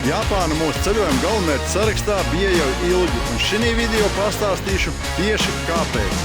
Japāna mūsu ceļojuma galamērķa sarakstā bija jau ilgi, un šī video pastāstīšu tieši kāpēc.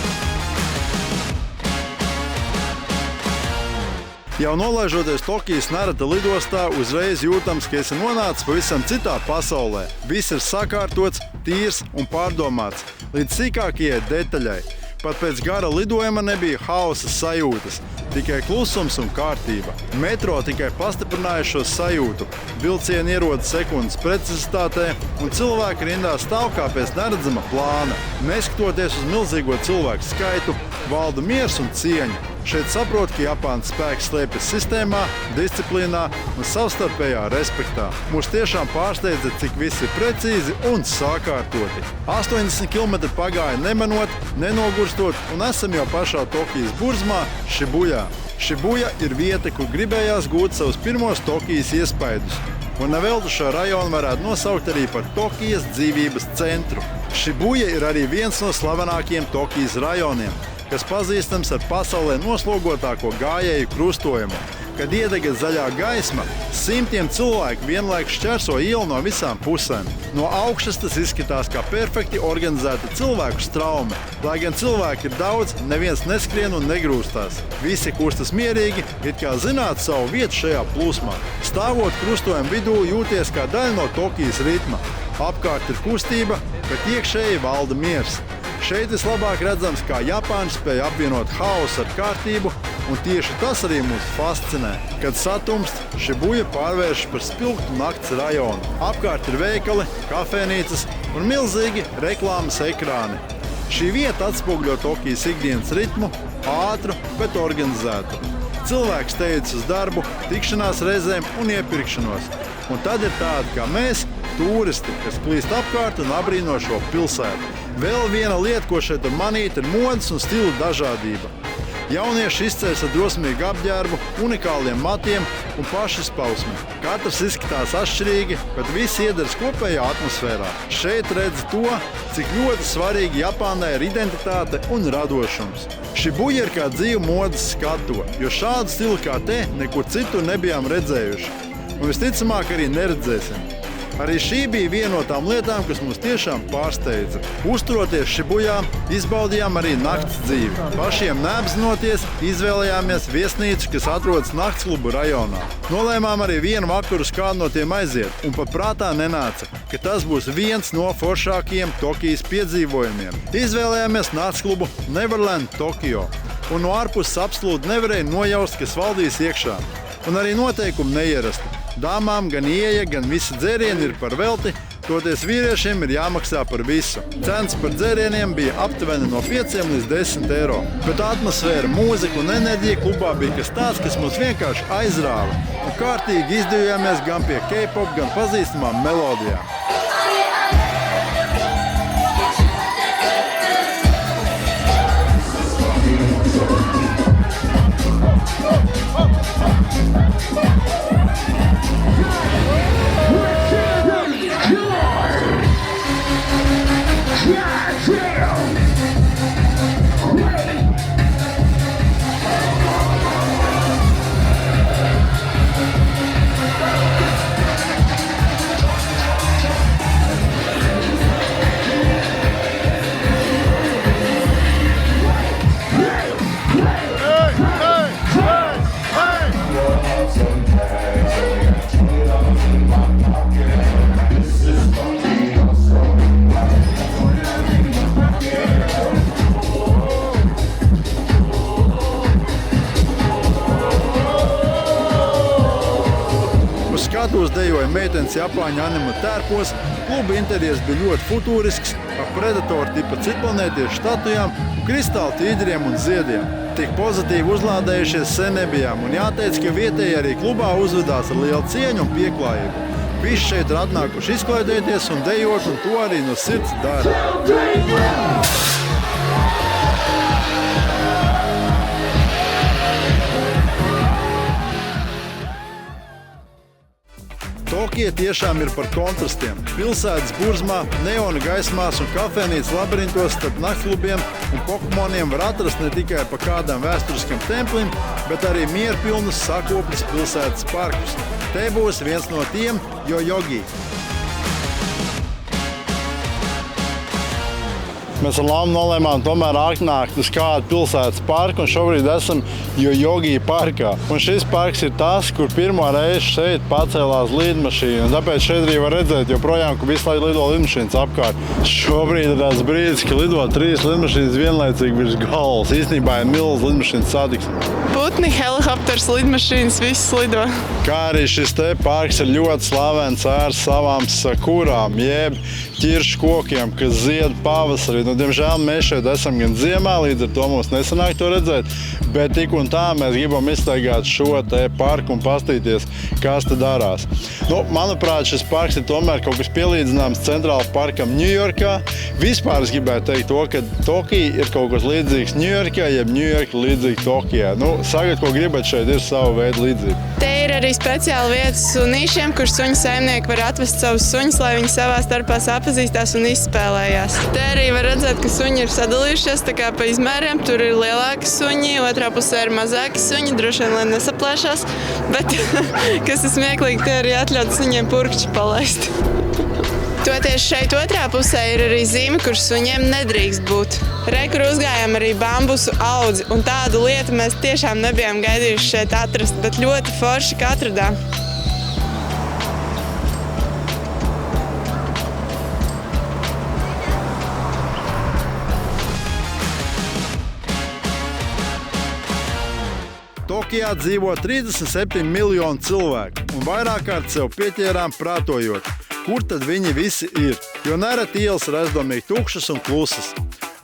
Jau nolaižoties Tokijas Narita lidostā, uzreiz jūtams, ka esi nonācis pavisam citā pasaulē. Viss ir sakārtots, tīrs un pārdomāts, līdz sīkākajai detaļai. Pat pēc gara lidojuma nebija hausa sajūtas, tikai klusums un kārtība. Metro tikai pastiprināja šo sajūtu. Vilcieni ierodas sekundes precizitātē, un cilvēki rindā stāv kā pēc neredzama plāna. Neskatoties uz milzīgo cilvēku skaitu, valda miers un cieņa. Šeit saprot, ka Japānas spēks slēpjas sistēmā, disciplīnā un savstarpējā respektā. Mūs tiešām pārsteidza, cik viss ir precīzi un sakārtoti. 80 km pagāja nemanot, nenogurstot, un esam jau pašā Tokijas burzmā Šibujā. Šibuja ir vieta, kur gribējās gūt savus pirmos Tokijas iespaidus. Un neveltu šo rajonu varētu nosaukt arī par Tokijas dzīvības centru. Šibuja ir arī viens no slavenākajiem Tokijas rajoniem, kas pazīstams ar pasaulē noslogotāko gājēju krustojumu. Kad iedega zaļā gaisma, simtiem cilvēku vienlaikus šķērso ielu no visām pusēm. No augšas tas izskatās kā perfekti organizēta cilvēku straume. Lai gan cilvēki ir daudz, neviens neskrien un negrūstās. Visi kustas mierīgi, it kā zinātu savu vietu šajā plūsmā. Stāvot krustojuma vidū, jūties kā daļa no Tokijas ritma. Apkārt ir kustība, bet iekšēji valda miers. Šeit vislabāk redzams, kā Japāņi spēja apvienot haosu ar kārtību, un tieši tas arī mūs fascinē. Kad satumst, Šibuja pārvēršas par spilgtu nakts rajonu. Apkārt ir veikali, kafejnīcas un milzīgi reklāmas ekrāni. Šī vieta atspoguļo Tokijas ikdienas ritmu, ātru, bet organizētu. Cilvēki steidzas uz darbu, tikšanās reizēm un iepirkšanos. Un tad ir tādi kā mēs, turisti, kas plīst apkārt un abrīno šo pilsētu. Vēl viena lieta, ko šeit var manīt, ir modes un stila dažādība. Jaunieši izceļas ar drosmīgu apģērbu, unikāliem matiem un pašizpausmi. Katrs izskatās atšķirīgi, bet visi iedaras kopējā atmosfērā. Šeit redz to, cik ļoti svarīgi Japānai ir identitāte un radošums. Šibuja ir kā dzīva modes skatuve, jo šādu stilu kā te nekur citur nebijām redzējuši. Un visticamāk arī neredzēsim. Arī šī bija viena no tām lietām, kas mūs tiešām pārsteidza. Uzturoties Šibujā, izbaudījām arī nakts dzīvi. Pašiem neapzinoties, izvēlējāmies viesnīcu, kas atrodas naktsklubu rajonā. Nolēmām arī vienu vakaru uz kādu no tiem aiziet, un pat prātā nenāca, ka tas būs viens no foršākajiem Tokijas piedzīvojumiem. Izvēlējāmies naktsklubu Neverland Tokio, un no ārpuses absolūti nevarēja nojaust, kas valdīs iekšā. Un arī noteikumi neierasti. Dāmām gan ieeja, gan visi dzērieni ir par velti, toties vīriešiem ir jāmaksā par visu. Cenas par dzērieniem bija aptuveni no 5 līdz 10 eiro. Bet atmosfēra, mūzika un enerģija klubā bija kas tāds, kas mūs vienkārši aizrāva. Un kārtīgi izdevījāmies gan pie K-pop, gan pazīstamām melodijām. Skatuves dejoja meitenes Japāņu anime tērpos, kluba interjers bija ļoti futurisks, ar predatoru tipa citplanētiešu statujām, kristāla tīģeriem un ziediem. Tik pozitīvi uzlādējušies sen nebijām, un jāteic, ka vietēji arī klubā uzvedās ar lielu cieņu un pieklājību. Visi šeit ir atnākuši izklaidēties un dejot, un to arī no sirds dara. Tokija tiešām ir par kontrastiem. Pilsētas burzmā, neona gaismās un kafejnīcas labirintos starp naktklubiem un pokemoniem var atrast ne tikai pa kādam vēsturiskam templim, bet arī mierpilnus sakopļus pilsētas parkus. Te būs viens no tiem Yoyogi. Mēs ar Lammu nolēmām tomēr atnākt uz kādu pilsētas parku un šobrīd esam Yoyogi parkā. Un šis parks ir tas, kur pirmo reizi šeit pacēlās lidmašīna. Un tāpēc šeit arī var redzēt joprojām, ka visu laiku lido lidmašīnas apkārt. Šobrīd ir tāds brīdis, ka lido 3 lidmašīnas vienlaicīgi virs galvas. Īstenībā ir milz lidmašīnas satiksme. Putni, helikopters, lidmašīnas, viss lido. Kā arī šis te parks ir ļoti slavens ar savām sakurām, jeb ķiršu kokiem, kas zied pavasarī. Diemžēl mēs šeit esam gan ziemā, līdz ar to mums nesanāk to redzēt, bet tik un tā mēs gribam izstaigāt šo te parku un pastīties, kas te darās. Manuprāt, šis parks ir tomēr kaut kas pielīdzināms Centrāla parkam Ņujorkā. Vispār es gribētu teikt to, ka Tokija ir kaut kas līdzīgs Ņujorkā, jeb Ņujorka līdzīga Tokijā. Sagat, ko gribat, šeit ir savu veidu līdzība. Te ir arī speciāli vietas sunīšiem, kur suņu saimnieki var atvest savus suņus, lai viņi savā starpā sapazīstās un izspēlējās. Te arī var redzēt, ka suņi ir sadalījušies tā kā pa izmēriem. Tur ir lielāki suņi, otrā pusē ir mazāki suņi, droši vien, lai nesaplēšās. Bet, kas ir smieklīgi, te arī atļauts suņiem purkšķi palaist. Toties šeit otrā pusē ir arī zīme, kur suņiem nedrīkst būt. Re, kur uzgājām arī bambusu audzi, un tādu lietu mēs tiešām nebijām gaidījuši šeit atrast, bet ļoti forši, ka atradām. Tokijā dzīvo 37 miljoni cilvēku, un vairāk kārt sev pieķērām prātojot, kur tad viņi visi ir, jo nereti ielas ir aizdomīgi tukšas un klusas.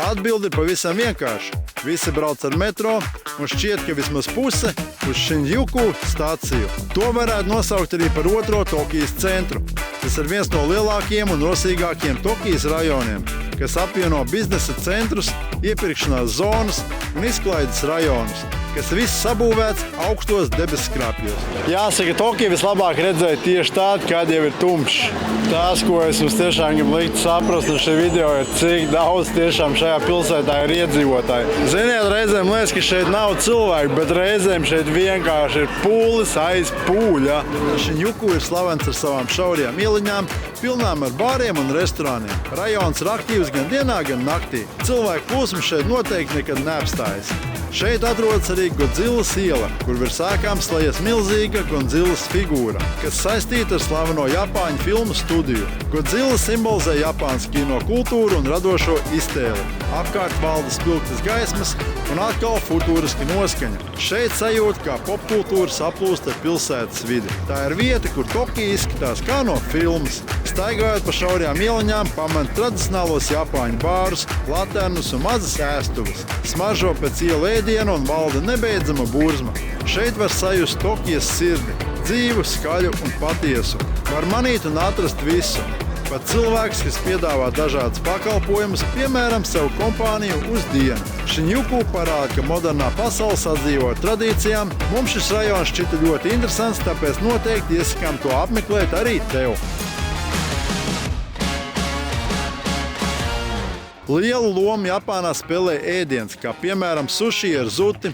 Atbilde ir pavisam vienkārša. Visi brauc ar metro, un šķiet, ka vismaz puse uz Shinjuku stāciju. To varētu nosaukt arī par otro Tokijas centru. Tas ir viens no lielākajiem un rosīgākajiem Tokijas rajoniem, kas apvieno biznesa centrus, iepirkšanās zonas un izklaides rajonus, kas viss sabūvēts augstos debesskrāpjos. Jāsaka, Tokiju vislabāk redzēt tieši tādu, kad jau ir tumšs. Tas, ko es jums tiešām gribu likt saprast no šī video, ir cik daudz tiešām šajā pilsētā ir iedzīvotāji. Ziniet, reizēm liekas, ka šeit nav cilvēku, bet reizēm šeit vienkārši ir pūlis aiz pūļa. Shinjuku ir slavens ar savām šaurajām ieliņām, pilnām ar bāriem un restorāniem. Rajons ir aktīvs gan dienā, gan naktī. Cilvēku plūsma šeit noteikti nekad neapstājas. Šeit atrodas arī Godzilas iela, kur virs ēkām slējas milzīga Godzilas figūra, kas saistīta ar slaveno Japāņu filmu studiju. Godzilla simbolizē Japānas kino kultūru un radošo iztēli. Apkārt valda spilgtas gaismas un atkal futūriski noskaņa. Šeit sajūta, kā popkultūra saplūst ar pilsētas vidi. Tā ir vieta, kur Tokija izskatās kā no filmas. Staigājot pa šaurajām ieliņām, pamanīt tradicionālos Japāņu bārus, laternus un mazas ēstuves. Smaržo pēc ielu ēdienu un valda nebeidzama burzma. Šeit var sajust Tokijas sirdi, dzīvu, skaļu un patiesu. Var manīt un atrast visu. Pat cilvēks, kas piedāvā dažādas pakalpojumus, piemēram, savu kompāniju uz dienu. Shinjuku parāda, ka modernā pasaule sadzīvo ar tradīcijām. Mums šis rajons šķita ļoti interesants, tāpēc noteikti iesakām to apmeklēt arī tev. Lielu lomu Japānā spēlē ēdiens, kā piemēram suši ar zuti,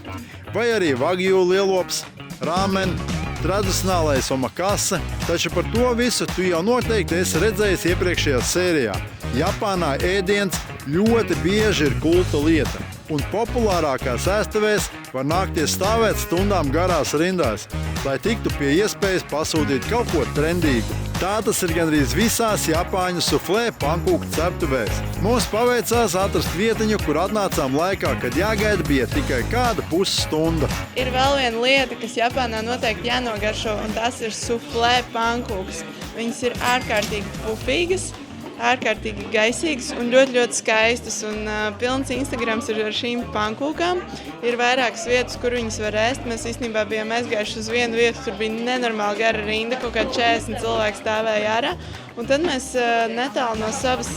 vai arī vagju lielops, ramen, tradicionālais omakase, taču par to visu tu jau noteikti esi redzējis iepriekšējā sērijā. Japānā ēdiens ļoti bieži ir kulta lieta, un populārākās ēstuvēs var nākties stāvēt stundām garās rindās, lai tiktu pie iespējas pasūtīt kaut ko trendīgu. Tā tas ir gandrīz visās Japāņu suflē pankūku ceptuvēs. Mums paveicās atrast vietiņu, kur atnācām laikā, kad jāgaida bija tikai kāda pusstunda. Ir vēl viena lieta, kas Japānā noteikti jānogaršo, un tas ir suflē pankūkas. Viņas ir ārkārtīgi pufīgas, ārkārtīgi gaisīgas un ļoti skaistas. Un pilns Instagrams ir ar šīm pankūkām. Ir vairākas vietas, kur viņas var ēst. Mēs īstenībā bijām aizgājuši uz vienu vietu, tur bija nenormāli gara rinda, kaut kā 40 cilvēku stāvēja ārā. Un tad mēs netālu no savas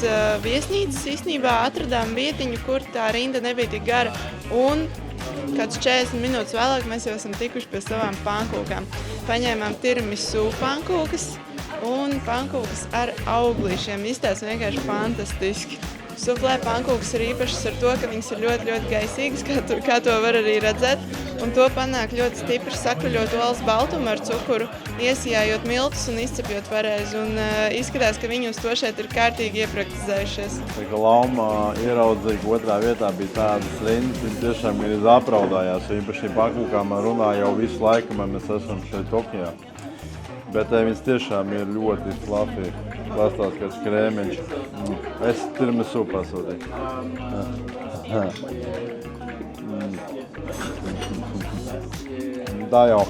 viesnīcas īstenībā atradām vietiņu, kur tā rinda nebija tik gara. Un kāds 40 minūtes vēlāk mēs jau esam tikuši pie savām pankūkām. Paņēmām tiramisu pankūkas. un pankūkas ar auglīšiem. Izstāsta vienkārši fantastiski. Suflē pankūkas ir īpašas ar to, ka viņas ir ļoti, ļoti gaisīgas, kā to var arī redzēt. Un to panāk ļoti stipri sakruļot olas baltumu ar cukuru, iesijājot miltus un izcepjot pareizi. Un izskatās, ka viņi uz to šeit ir kārtīgi iepraktizējušies. Tā Lauma ieraudzīja, ka otrā vietā bija tādas rindas, viņi tiešām ir apraudājās. Viņi par šīm pankūkām runā jau visu laiku, kamēr mēs esam šeit Tokijā. Bet viņas tiešām ir ļoti fluffy. Plastās kāds krēmiņš. Es tiramisu pasūtīju. Tā jau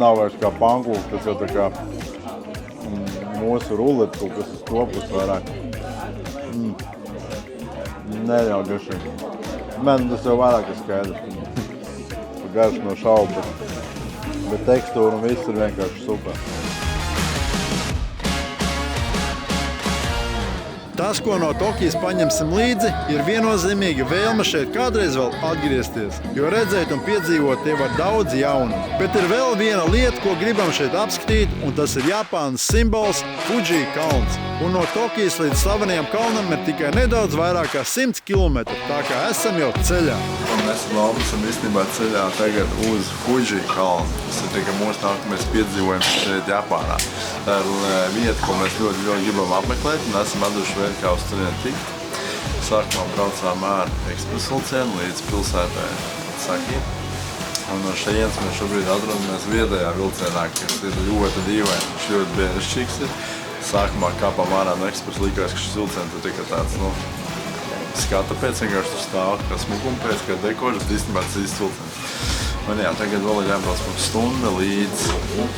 nav vairs kā pankūka, tas jau tā kā mūsu ruleti, kaut kas uz to pus vairāk. Neļauj garšīgi. Man tas jau vairāk ir skaidrs. Garš no šaubu, bet tekstūra un viss ir vienkārši super. Tas, ko no Tokijas paņemsim līdzi, ir viennozīmīga vēlme šeit kādreiz vēl atgriezties, jo redzēt un piedzīvot tie var daudz jaunu. Bet ir vēl viena lieta, ko gribam šeit apskatīt, un tas ir Japānas simbols Fuji kalns. Un no Tokijas līdz slavenajam kalnam ir tikai nedaudz vairāk kā 100 km, tā kā esam jau ceļā. Un mēs esam īstenībā ceļā tagad uz Fuji kalnu. Tas ir tikai mūsu nākamais piedzīvojums šeit Japānā. Tā ir vieta, ko mēs ļoti, ļoti gribam apmeklēt, un esam atduši vēl kā uz turieni tikt. Sākumā braucām ar ekspresu vilcienu līdz pilsētai Saki. Un no šejienes mēs šobrīd atrodamies viedajā vilcienā, kas ir ļoti dīvaini, viņš ļoti bērišķīgs ir. Sākumā kāpām ārā no ekspresu, likās, ka šis vilciens ir tikai tāds, skata pēc, vienkārši tur stāv, kā smukuma pēc, kā dekožas, īstenībā tas īsts vilciens. Un jā, tagad vēl ir jābrauc mums stunda līdz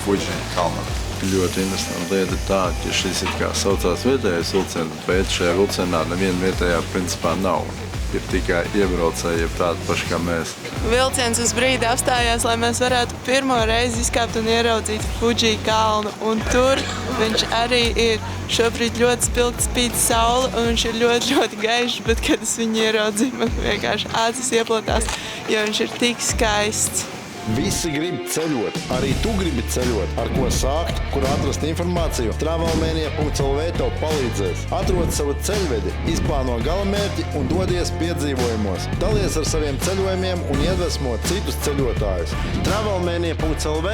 Fuji kalnam. Ļoti interesanti lieta ir tāda, ka šis ir kā saucās vietējais vilciens, bet šajā vilcienā neviena vietējā principā nav. Ir tikai iebraucēji, jeb tādi paši kā mēs. Vilciens uz brīdi apstājās, lai mēs varētu pirmo reizi izkāpt un ieraudzīt Fuji kalnu. Un tur viņš arī ir. Šobrīd ļoti spilgti spīd saule un viņš ir ļoti, ļoti gaišs, bet kad es viņu ieraudzīju, man vienkārši acis ieplatās, jo viņš ir tik skaists. Visi grib ceļot, arī tu gribi ceļot. Ar ko sākt, kur atrast informāciju? Travelmania.lv tev palīdzēs. Atrod savu ceļvedi, izplāno galamērķi un dodies piedzīvojumos. Dalies ar saviem ceļojumiem un iedvesmo citus ceļotājus. Travelmania.lv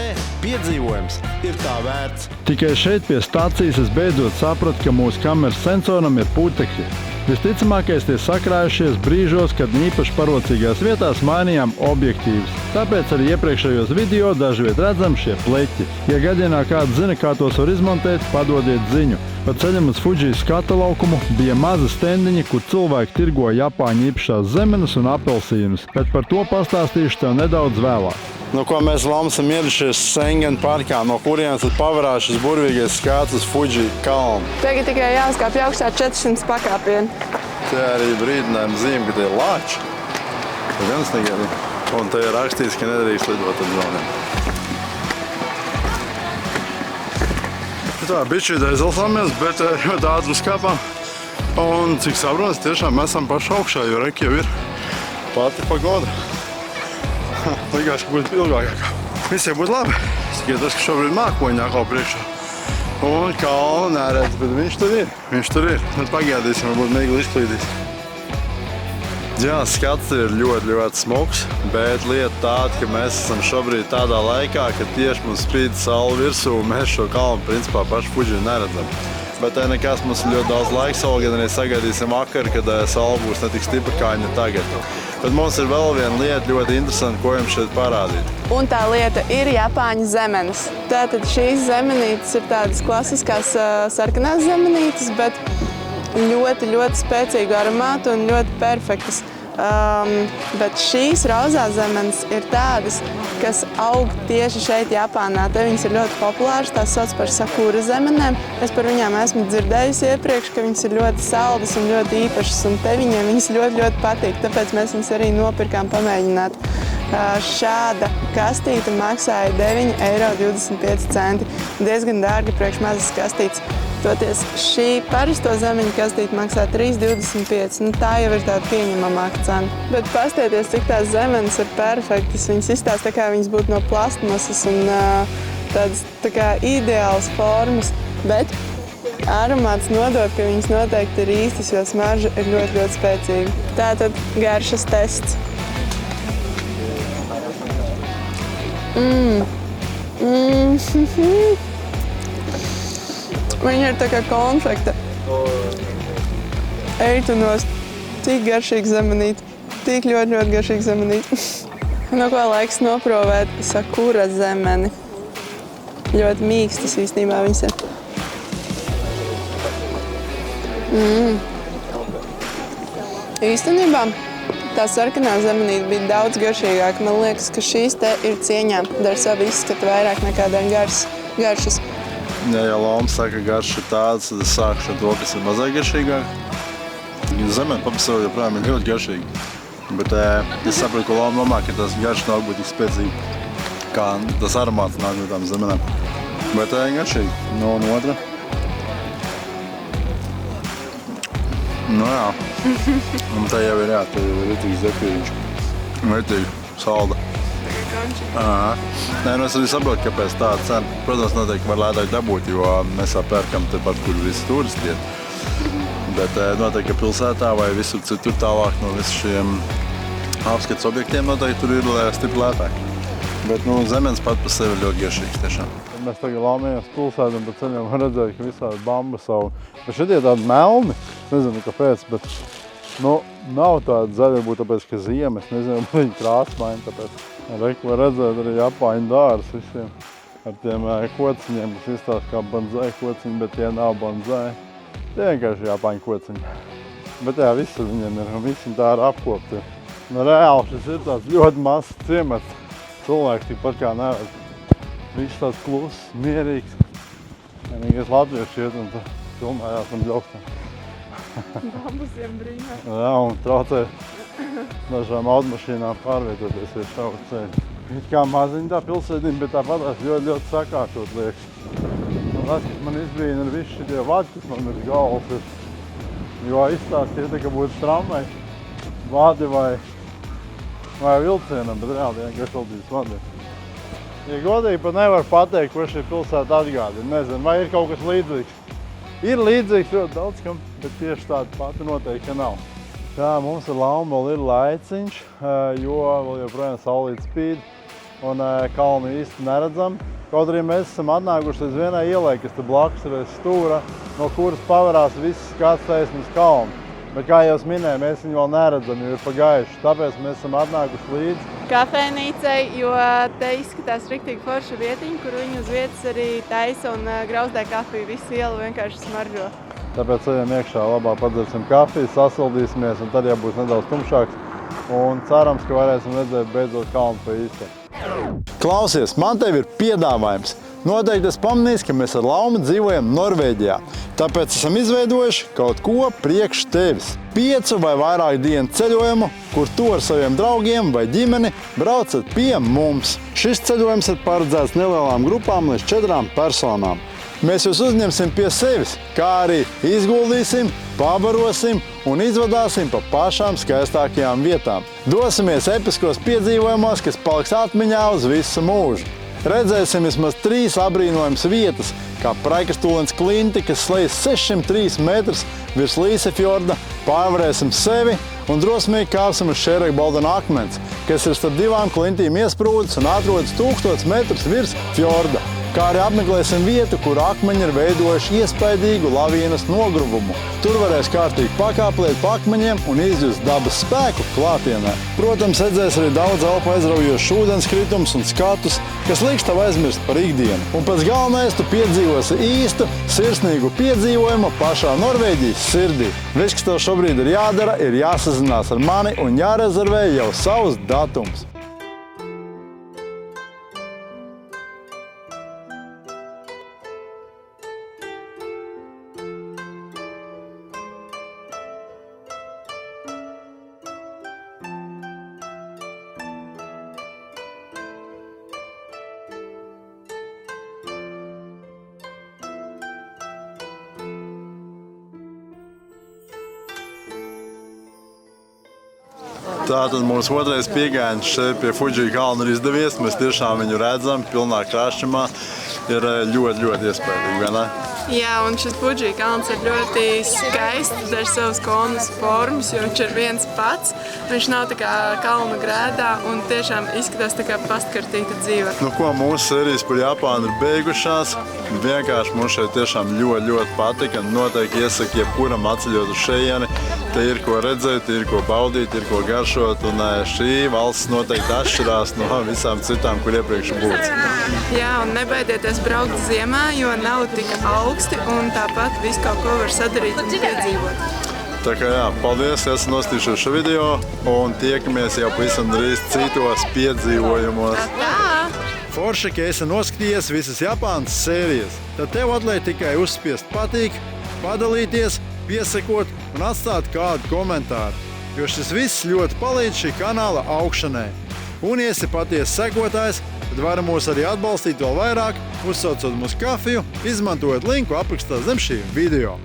piedzīvojums ir tā vērts. Tikai šeit pie stācijas es beidzot sapratu, ka mūsu kameras sensoram ir putekļi. Visticamākais tie sakrājušies brīžos, kad īpaši parocīgās vietās mainījām objektīvus. Tāpēc arī iepriekšējos video dažviet redzam šie pleķi. Ja gadienā kāds zina, kā tos var izmontēt, padodiet ziņu. Pa ceļam uz Fuji skata laukumu bija maza stendiņa, kur cilvēki tirgo Japāņu īpašās zemenes un apelsīnus, bet par to pastāstīšu tev nedaudz vēlāk. No ko mēs vēl esam ieradušies Sengen parkā, no kurienes tad pavarās šis burvīgais skats uz Fuji kalnu. Tagad tikai jāskāpj augstā 400 pakāpienu. Te arī brīdinājuma zīme, ka tie ir lāči. Tas gan sniegari. Un te ir rakstīts, ka nedrīkst lidot ar droniem. Tā, bišķīt aizalsāmies, bet ļoti ātri uzkāpām. Un cik saprotas, tiešām mēs esam paši augšā, jo reki jau ir pati pagoda. Likās, ka būtu ilgākā. Visiem būtu labi. Tikai tas, ka šobrīd mākoņi nākā priekšā. Un kalnu neredz, bet viņš tur ir. Viņš tur ir. Tad pagaidīsim, varbūt mīgli izklīdīs. Jā, skats ir ļoti, ļoti smuks, bet lieta tāda, ka mēs esam šobrīd tādā laikā, ka tieši mums spīd saule virsū un mēs šo kalnu principā paši Fuji neredzam. Bet nekas, mums ir ļoti daudz laika, saule gan arī sagaidīsim vakar, kad saule būs netik stipra kā viņa tagad. Bet mums ir vēl viena lieta ļoti interesanta, ko jums šeit parādīt. Un tā lieta ir Japāņu zemenes. Tātad šīs zemenītes ir tādas klasiskās sarkanās zemenītes, bet ļoti, ļoti spēcīgu aromātu un ļoti perfektas. Bet šīs rozās zemenes ir tādas, kas aug tieši šeit Japānā. Te viņas ir ļoti populāras, tās sauc par sakura zemenēm. Es par viņām esmu dzirdējusi iepriekš, ka viņas ir ļoti saldas un ļoti īpašas, un te viņiem viņas ļoti, ļoti patīk. Tāpēc mēs viņas arī nopirkām pamēģināt. Šāda kastīte maksāja 9,25 €. Diezgan dārga priekš mazas kastītes. Toties šī parasto zemeņu kastīte maksā 3,25 €. Tā jau ir tāda pieņemamāka cena. Bet pastieties, cik tās zemenes ir perfektas. Viņas izstāsta, kā viņas būtu no plastmasas un tādas tā kā ideālas formas, bet aromāts nodod, ka viņas noteikti ir īstas, jo smarža ir ļoti, ļoti spēcīga. Tātad garšas tests. Viņa ir tā kā konfekte. Eitunos, tik garšīgi zemenīt, tik ļoti, ļoti garšīgi zemenīt. No ko laiks noprovēt sakura zemeni. Ļoti mīkstas īstenībā viņas ir. Īstenībā tā sarkanā zemenīte bija daudz garšīgāka. Man liekas, ka šīs te ir cieņā dar savu izskatu vairāk nekā dar garšas. Ja Loma saka, ka garša ir tāds, tad es sākšu ar to, kas ir mazāk garšīgāk. Zemene papasauli joprojām ir ļoti garšīga. Bet es saprotu, ka Loma domā, ka tas garšs nav būt tik spēcīgi, kā tas aromāts nāk no tām zemenēm. Bet garšīgi. No un otra. Nu jā. Un tā jau ir, jā, tā jau ir ritīgi zepīriņš. Ritīgi salda. Nē, nu es arī saprotu, kāpēc tāda cena. Protams, noteikti var lētāk dabūt, jo mēs pērkam tepat, kur visi turisti iet. Bet noteikti, ka pilsētā vai visur citur tālāk no visu šiem apskates objektiem noteikti tur ir stipri lētāk. Bet zemenes pat par sevi ir ļoti garšīgs tiešām. Mēs tagad lāmējam pilsētu un pa ceļiem var redzēt, ka visādi bambas augi. Bet šeit ir tādi melni, nezinu kāpēc, bet nav tādi zaļi, varbūt tāpēc, ka ziema, es nezinu, bet viņi krāsmaini tāpēc. Reku var redzēt arī Japāņu dārus visiem ar tiem kociņiem, kas izstāsta kā bonzai kociņi, bet tie nav bonzai. Tie vienkārši Japāņu kociņi. Bet jā, visi viņiem ir un visi tā ir apkopti. Reāli šis ir tāds ļoti mazs ciemats. Cilvēki tikpat kā neredz. Viss tāds kluss, mierīgs. Vienīgais latvieši iet un filmējās un bļaukstā. Bambusiem brīnā. Jā, un traucē dažām automašīnām pārvietoties ir šauru ceļu. It kā maziņa tā pilsētiņa, bet tāpatās ļoti, ļoti sakārtot liekas. Un tas, kas man izbrīna, ir visi šitie vadi, kas man virs galvas ir. Jo izstāstiet, ka būtu tramvai, vadi vai vilcienam, bet reāli vienkārši valdības vadi. Ja godīgi pat nevar pateikt, ko šī pilsēta atgādina. Nezinu, vai ir kaut kas līdzīgs. Ir līdzīgs ļoti daudz kam, bet tieši tāda pati noteikti nav. Jā, mums ar Laumu vēl ir laiciņš, jo vēl joprojām saulīt spīd un kalnu īsti neredzam. Kaut arī mēs esam atnākuši līdz vienai ielai, kas te blakus ir aiz stūra, no kuras pavarās viss skats taisnības kalnu. Bet kā jau es minēju, mēs viņu vēl neredzam, jo ir pagājuši. Tāpēc mēs esam atnākuši līdz kafejnīcai, jo te izskatās riktīgi forša vietiņa, kur viņi uz vietas arī taisa un grauzdē kafiju. Visu ielu vienkārši smaržo. Tāpēc ejam iekšā, labāk padzersim kafiju, sasildīsimies un tad jau būs nedaudz tumšāks. Un cerams, ka varēsim redzēt beidzot kalnu pa īsti. Klausies, man tev ir piedāvājums. Noteikti es pamanīju, ka mēs ar Laumu dzīvojam Norvēģijā. Tāpēc esam izveidojuši kaut ko priekš tevis. 5 vai vairāk dienu ceļojumu, kur tu ar saviem draugiem vai ģimeni braucat pie mums. Šis ceļojums ir paredzēts nelielām grupām līdz 4 personām. Mēs jūs uzņemsim pie sevis, kā arī izguldīsim, pabarosim un izvadāsim pa pašām skaistākajām vietām. Dosimies episkos piedzīvojumos, kas paliks atmiņā uz visu mūžu. Redzēsim vismaz 3 abrīnojamas vietas, kā Praikastūlens klinti, kas slēdz 603 metrus virs Līsefjorda, pārvarēsim sevi un drosmīgi kāpsim uz Šērekbaldena akmens, kas ir starp 2 klintīm iesprūdis un atrodas 1000 metrus virs fjorda. Kā arī apmeklēsim vietu, kur akmeņi ir veidojuši iespaidīgu lavīnas nogruvumu. Tur varēs kārtīgi pakāpliet pa akmeņiem un izjust dabas spēku klātienē. Protams, redzēs arī daudz elpu aizraujošus ūdenskritumus un skatus, kas liks tev aizmirst par ikdienu. Un pēc galvenais tu piedzīvosi īstu, sirsnīgu piedzīvojumu pašā Norvēģijas sirdī. Viss, kas tev šobrīd ir jādara, ir jāsazinās ar mani un jārezervē jau savus datums. Tātad mūsu otrais piegājiens šeit pie Fuji kalna ir izdevies. Mēs tiešām viņu redzam pilnā krāšņumā. Ir ļoti, ļoti iespaidīgi, vai ne? Jā, un šis Fuji kalns ir ļoti skaists ar savas konus formas, jo viņš ir viens pats. Viņš nav tā kā kalnu grēdā un tiešām izskatās tā kā pastkartīta dzīve. Nu ko, mūsu sērijas par Japānu ir beigušās. Vienkārši mums šeit tiešām ļoti, ļoti patika. Noteikti iesaku jebkuram atceļot uz šejieni. Te ir ko redzēt, ir ko baudīt, ir ko garšot. Un šī valsts noteikti atšķirās no visām citām, kur iepriekš būts. Jā, un nebaidieties braukt ziemā, jo nav tik augsti un tāpat visu kaut ko var sadarīt un piedzīvot. Tā kā jā, paldies, ka esat nostījušies šo video un tiekamies jau pavisam drīz citos piedzīvojumos. Forši, ka esi noskatījies visas Japānas sērijas, tad tev atliek tikai uzspiest patīk, padalīties, piesakot un atstāt kādu komentāru, jo šis viss ļoti palīdz šī kanāla augšanai. Un, ja esi patiesi sekotājs, tad vari mūs arī atbalstīt vēl vairāk, uzsaucot mūsu kafiju, izmantojot linku aprakstā zem šī video.